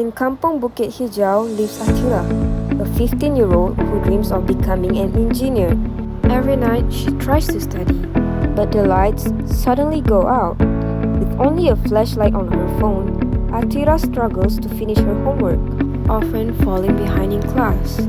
In Kampung Bukit Hijau lives ATHIRAH, a 15-year-old who dreams of becoming an engineer. Every night she tries to study, but the lights suddenly go out. With only a flashlight on her phone, ATHIRAH struggles to finish her homework, often falling behind in class.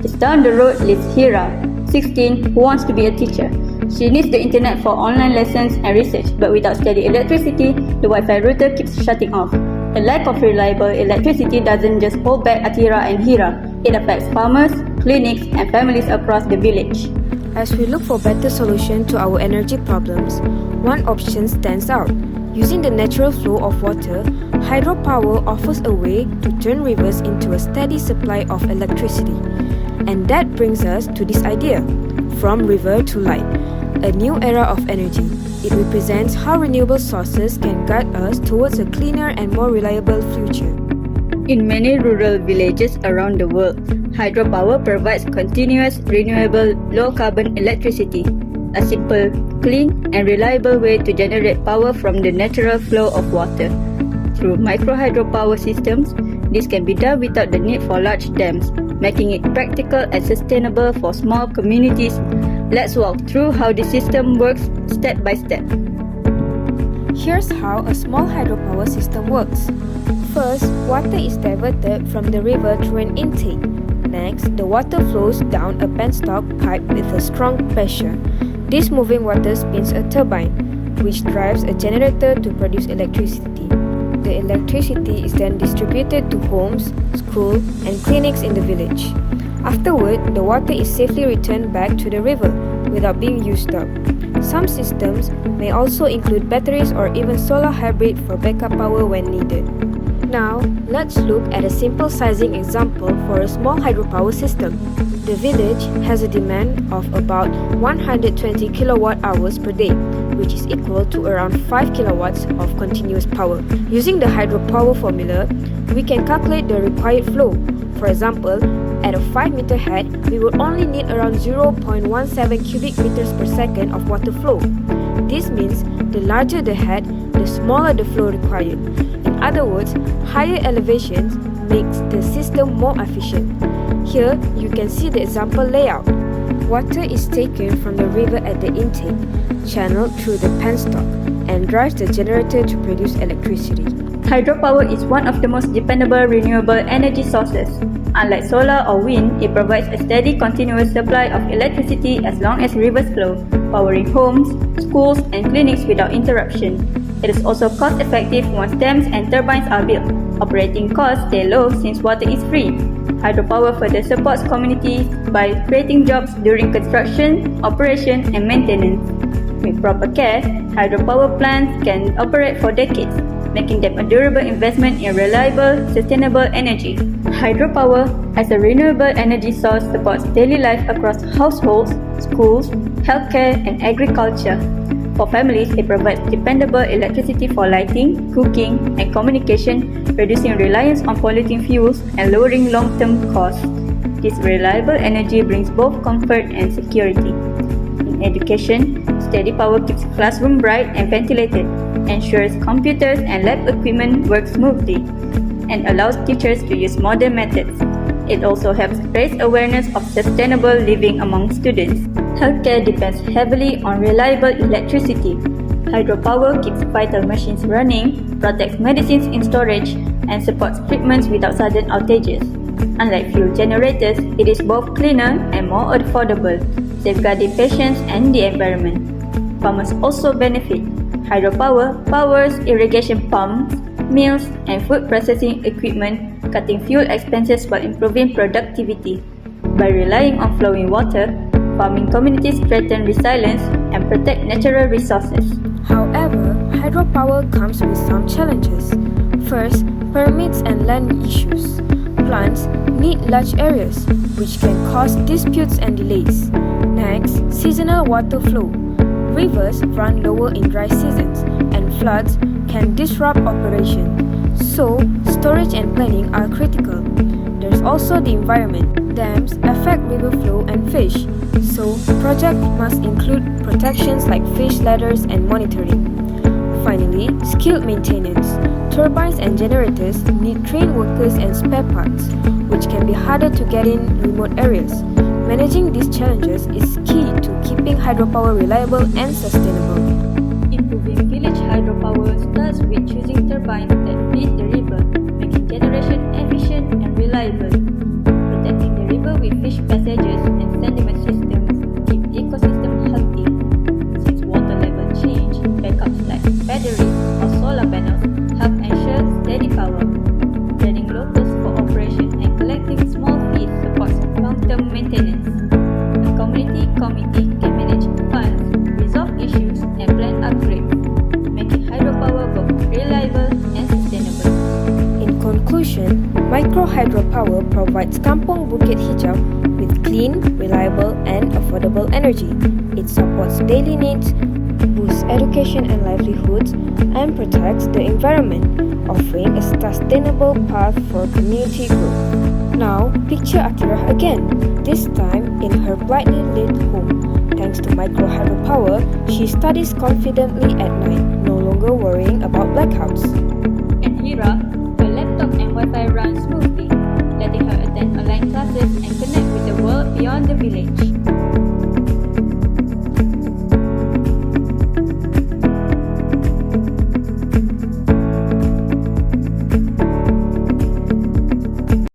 Just down the road lives Hira, 16, who wants to be a teacher. She needs the internet for online lessons and research, but without steady electricity, the Wi-Fi router keeps shutting off. The lack of reliable electricity doesn't just hold back ATHIRAH and Hira, it affects farmers, clinics, and families across the village. As we look for better solutions to our energy problems, one option stands out. Using the natural flow of water, hydropower offers a way to turn rivers into a steady supply of electricity. And that brings us to this idea, from river to light, a new era of energy. It represents how renewable sources can guide us towards a cleaner and more reliable future. In many rural villages around the world, hydropower provides continuous, renewable, low-carbon electricity, a simple, clean, and reliable way to generate power from the natural flow of water. Through micro-hydropower systems, this can be done without the need for large dams, making it practical and sustainable for small communities. Let's walk through how the system works step by step. Here's how a small hydropower system works. First, water is diverted from the river through an intake. Next, the water flows down a penstock pipe with a strong pressure. This moving water spins a turbine, which drives a generator to produce electricity. The electricity is then distributed to homes, schools, and clinics in the village. Afterward, the water is safely returned back to the river without being used up. Some systems may also include batteries or even solar hybrid for backup power when needed. Now, let's look at a simple sizing example for a small hydropower system. The village has a demand of about 120 kilowatt hours per day, which is equal to around 5 kilowatts of continuous power. Using the hydropower formula, we can calculate the required flow. For example, at a 5-meter head, we would only need around 0.17 cubic meters per second of water flow. This means the larger the head, the smaller the flow required. In other words, higher elevations makes the system more efficient. Here, you can see the example layout. Water is taken from the river at the intake, channeled through the penstock, and drives the generator to produce electricity. Hydropower is one of the most dependable renewable energy sources. Unlike solar or wind, it provides a steady, continuous supply of electricity as long as rivers flow, powering homes, schools, and clinics without interruption. It is also cost-effective once dams and turbines are built. Operating costs stay low since water is free. Hydropower further supports communities by creating jobs during construction, operation, and maintenance. With proper care, hydropower plants can operate for decades, making them a durable investment in reliable, sustainable energy. Hydropower as a renewable energy source supports daily life across households, schools, healthcare, and agriculture. For families, it provides dependable electricity for lighting, cooking, and communication, reducing reliance on polluting fuels and lowering long-term costs. This reliable energy brings both comfort and security. In education, steady power keeps classroom bright and ventilated, ensures computers and lab equipment work smoothly, and allows teachers to use modern methods. It also helps raise awareness of sustainable living among students. Healthcare depends heavily on reliable electricity. Hydropower keeps vital machines running, protects medicines in storage, and supports treatments without sudden outages. Unlike fuel generators, it is both cleaner and more affordable, safeguarding patients and the environment. Farmers also benefit. Hydropower powers irrigation pumps, mills, and food processing equipment, cutting fuel expenses while improving productivity. By relying on flowing water, farming communities strengthen resilience and protect natural resources. However, hydropower comes with some challenges. First, permits and land issues. Plants need large areas, which can cause disputes and delays. Next, seasonal water flow. Rivers run lower in dry seasons, and floods can disrupt operation. So, storage and planning are critical. There's also the environment. Dams affect river flow and fish, so projects must include protections like fish ladders and monitoring. Finally, skilled maintenance. turbines and generators need trained workers and spare parts, which can be harder to get in remote areas. Managing these challenges is key to keeping hydropower reliable and sustainable. Improving village hydropower starts with choosing turbines that feed the river, making generation efficient and reliable. Protecting the river with fish passages and sediment systems keep the ecosystem healthy. Since water level change, backups like batteries or solar panels help ensure steady power. Training locals for operation and collecting small fees supports long-term maintenance. A community committee can manage funds, resolve issues, and plan upgrades, making hydropower both reliable and sustainable. In conclusion, micro hydropower provides Kampung Bukit Hijau with clean, reliable, and affordable energy. It supports daily needs, boosts education and livelihoods, and protects the environment, offering a sustainable path for community growth. Now, picture ATHIRAH again, this time in her brightly lit home. Thanks to micro hydropower, she studies confidently at night, no longer worrying about blackouts. ATHIRAH, a laptop and Wi-Fi